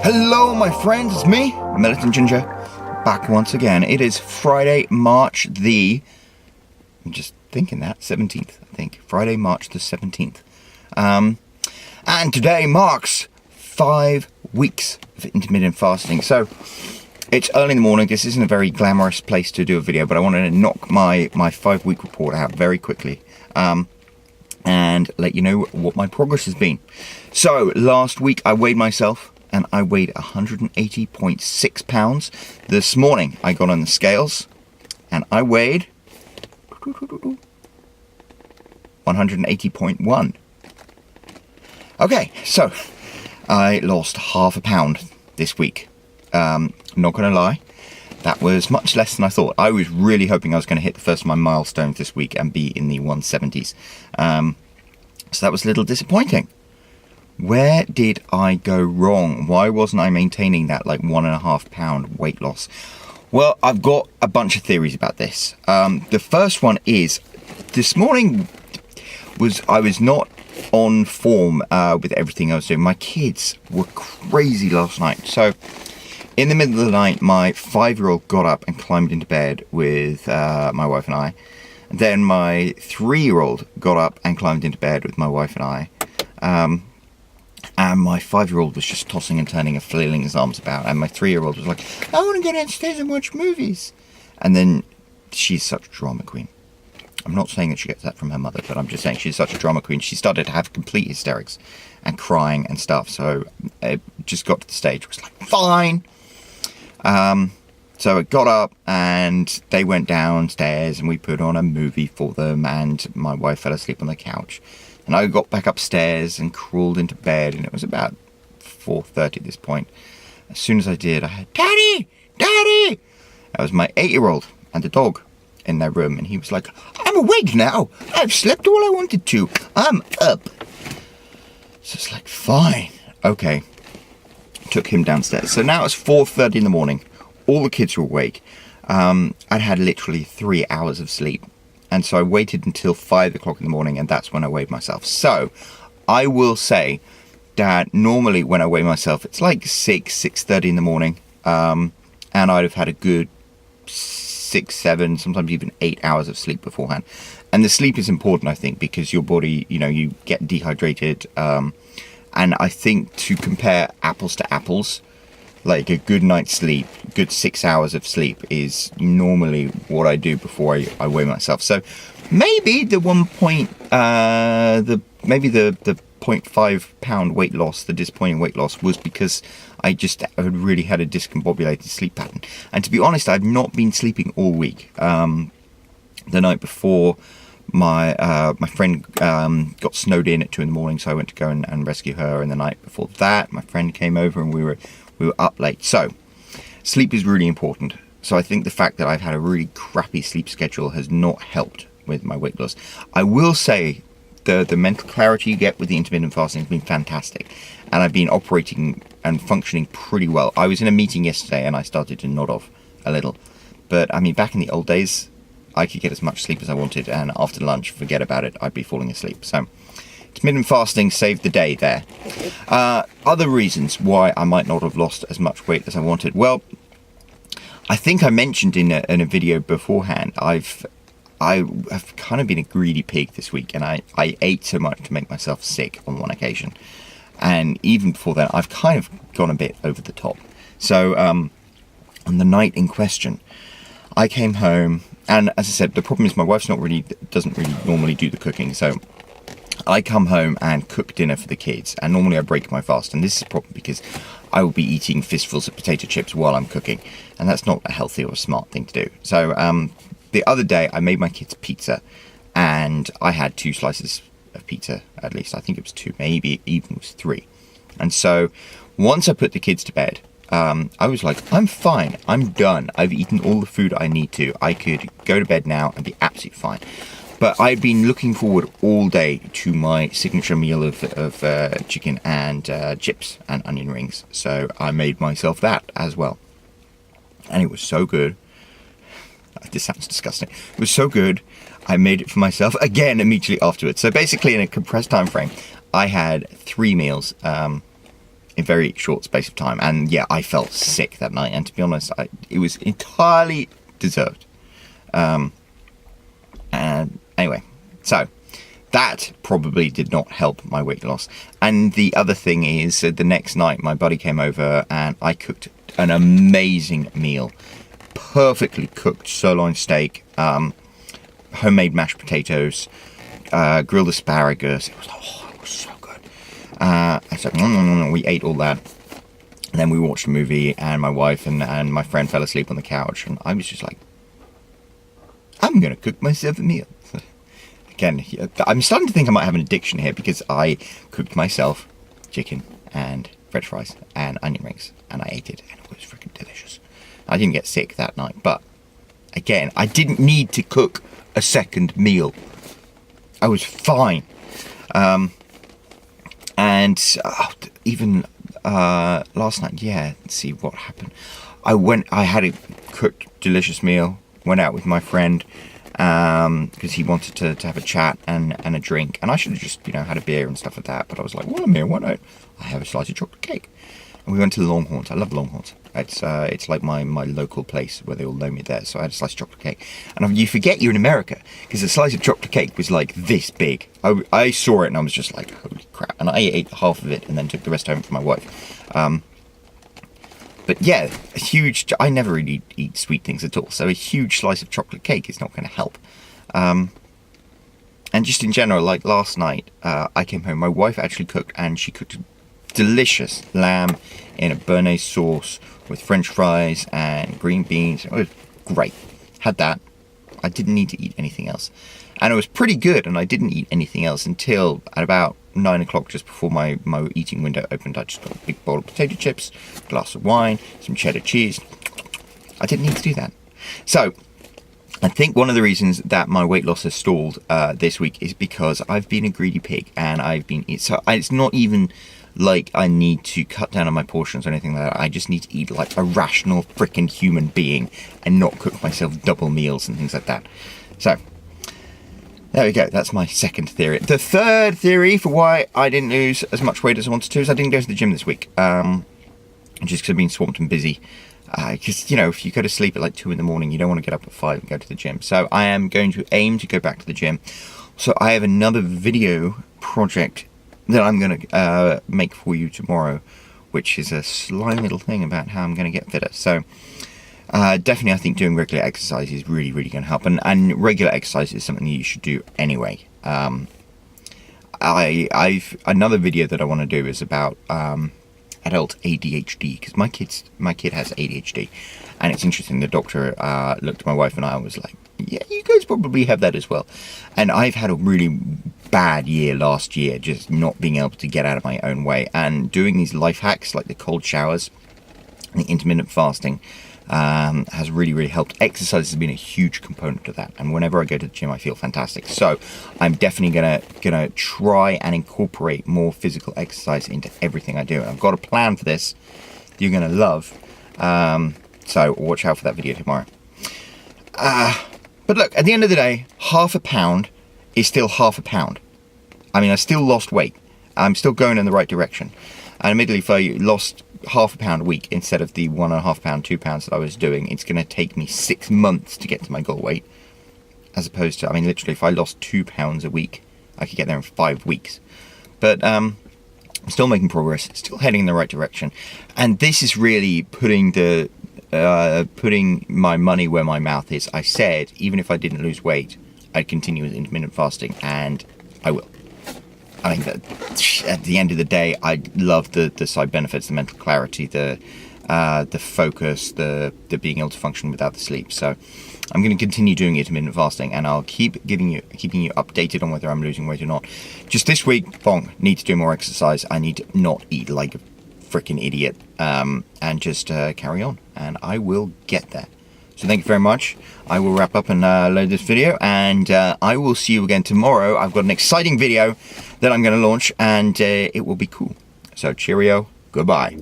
Hello, my friends, it's me, Militant Ginger, back once again. It is Friday, March the, I'm just thinking that, 17th, I think. Friday, March the 17th. And today marks 5 weeks of intermittent fasting. So, it's early in the morning. This isn't a very glamorous place to do a video, but I wanted to knock my 5-week report out very quickly. And let you know what my progress has been. So, last week I weighed myself, and I weighed 180.6 pounds. This morning I got on the scales and I weighed 180.1. Okay, so I lost half a pound this week. Not gonna lie, that was much less than I thought. I was really hoping I was going to hit the first of my milestones this week and be in the 170s. So that was a little disappointing. Where did I go wrong? Why wasn't I maintaining that like 1.5 pound weight loss? Well, I've got a bunch of theories about this. The first one is, this morning I was not on form with everything I was doing. My kids were crazy last night. So in the middle of the night, my 5-year-old got up and climbed into bed with my wife and I. And then my 3-year-old got up and climbed into bed with my wife and I. And my 5-year-old was just tossing and turning and flailing his arms about. And my 3-year-old was like, I want to go downstairs and watch movies. And then she's such a drama queen. I'm not saying that she gets that from her mother, but I'm just saying she's such a drama queen. She started to have complete hysterics and crying and stuff. So it just got to the stage where it was like, fine. So I got up and they went downstairs and we put on a movie for them. And my wife fell asleep on the couch. And I got back upstairs and crawled into bed, and it was about 4:30 at this point. As soon as I did, I heard, Daddy! Daddy! That was my 8-year-old and the dog in their room, and he was like, I'm awake now! I've slept all I wanted to! I'm up! So it's like, fine. Okay. Took him downstairs. So now it's 4:30 in the morning. All the kids were awake. I'd had literally 3 hours of sleep. And so I waited until 5 o'clock in the morning, and that's when I weighed myself. So I will say that normally when I weigh myself, it's like 6:30 in the morning. And I'd have had a good 6, 7, sometimes even 8 hours of sleep beforehand. And the sleep is important, I think, because your body, you get dehydrated. And I think to compare apples to apples, like a good night's sleep, good 6 hours of sleep is normally what I do before I weigh myself. So maybe the 0.5 pound weight loss, the disappointing weight loss, was because I just had really had a discombobulated sleep pattern. And to be honest, I've not been sleeping all week. The night before, my friend got snowed in at 2 in the morning, so I went to go and rescue her. And the night before that, my friend came over and we were up late. So sleep is really important. So I think the fact that I've had a really crappy sleep schedule has not helped with my weight loss. I will say the mental clarity you get with the intermittent fasting has been fantastic, and I've been operating and functioning pretty well. I was in a meeting yesterday and I started to nod off a little, but I mean, back in the old days I could get as much sleep as I wanted, and after lunch, forget about it, I'd be falling asleep. So intermittent fasting saved the day there. Other reasons why I might not have lost as much weight as I wanted. Well, I think I mentioned in a video beforehand, I have kind of been a greedy pig this week, and I ate so much to make myself sick on one occasion. And even before that, I've kind of gone a bit over the top. So on the night in question, I came home, and as I said, the problem is my wife doesn't really normally do the cooking, so I come home and cook dinner for the kids, and normally I break my fast, and this is a problem because I will be eating fistfuls of potato chips while I'm cooking, and that's not a healthy or a smart thing to do. So the other day I made my kids pizza, and I had 2 slices of pizza, at least. I think it was 2, maybe it even was 3. And so once I put the kids to bed, I was like, I'm fine, I'm done, I've eaten all the food I need to, I could go to bed now and be absolutely fine. But I've been looking forward all day to my signature meal of chicken and chips and onion rings. So I made myself that as well. And it was so good. This sounds disgusting. It was so good, I made it for myself again immediately afterwards. So basically in a compressed time frame, I had 3 meals in a very short space of time, and yeah, I felt sick that night, and to be honest, it was entirely deserved. And anyway, so that probably did not help my weight loss. And the other thing is, the next night my buddy came over and I cooked an amazing meal. Perfectly cooked sirloin steak, homemade mashed potatoes, grilled asparagus. It was so good. So we ate all that. And then we watched a movie, and my wife and my friend fell asleep on the couch, and I was just like, I'm going to cook myself a meal. Again, I'm starting to think I might have an addiction here, because I cooked myself chicken and french fries and onion rings, and I ate it, and it was freaking delicious. I didn't get sick that night, but again, I didn't need to cook a second meal. I was fine. And even last night, let's see what happened. I had a cooked delicious meal, went out with my friend, because he wanted to have a chat and a drink, and I should have just had a beer and stuff like that, but I was like, well, a meal, why not? I have a slice of chocolate cake. And we went to Longhorns. I love Longhorns. It's like my local place where they all know me there, so I had a slice of chocolate cake. And you forget you're in America, because a slice of chocolate cake was like this big. I saw it and I was just like, holy crap. And I ate half of it and then took the rest home for my wife. But yeah, I never really eat sweet things at all, so a huge slice of chocolate cake is not going to help. And just in general, like last night, I came home, my wife actually cooked, and she cooked delicious lamb in a béarnaise sauce with french fries and green beans. It was great. Had that. I didn't need to eat anything else. And it was pretty good, and I didn't eat anything else until at about 9 o'clock, just before my eating window opened. I just got a big bowl of potato chips, a glass of wine, some cheddar cheese. I didn't need to do that. So I think one of the reasons that my weight loss has stalled this week is because I've been a greedy pig, and it's not even like I need to cut down on my portions or anything like that. I just need to eat like a rational freaking human being and not cook myself double meals and things like that. So there we go. That's my second theory. The third theory for why I didn't lose as much weight as I wanted to is I didn't go to the gym this week. Just because I've been swamped and busy. Because, if you go to sleep at like 2 in the morning, you don't want to get up at 5 and go to the gym. So I am going to aim to go back to the gym. So I have another video project that I'm going to make for you tomorrow, which is a sly little thing about how I'm going to get fitter. So definitely I think doing regular exercise is really, really going to help. And regular exercise is something you should do anyway. Another video that I want to do is about adult ADHD, because my kid has ADHD, and it's interesting. The doctor looked at my wife and I was like, yeah, you guys probably have that as well. And I've had a really bad year last year, just not being able to get out of my own way, and doing these life hacks like the cold showers and the intermittent fasting has really, really helped. Exercise has been a huge component of that, and whenever I go to the gym I feel fantastic. So I'm definitely gonna try and incorporate more physical exercise into everything I do, and I've got a plan for this you're gonna love. So watch out for that video tomorrow. But look, at the end of the day, half a pound is still half a pound. I mean, I still lost weight. I'm still going in the right direction. And admittedly, if I lost half a pound a week instead of the 1.5 pound, 2 pounds that I was doing, it's going to take me 6 months to get to my goal weight. As opposed to, I mean, literally, if I lost 2 pounds a week, I could get there in 5 weeks. But I'm still making progress, still heading in the right direction. And this is really putting my money where my mouth is. I said, even if I didn't lose weight, I'd continue with intermittent fasting, and I will. I think that at the end of the day, I love the side benefits, the mental clarity, the focus, the being able to function without the sleep. So I'm going to continue doing intermittent fasting, and I'll keeping you updated on whether I'm losing weight or not. Just this week, need to do more exercise. I need to not eat like a freaking idiot, and just carry on, and I will get there. So thank you very much. I will wrap up and load this video, and I will see you again tomorrow. I've got an exciting video that I'm going to launch, and it will be cool. So cheerio, goodbye.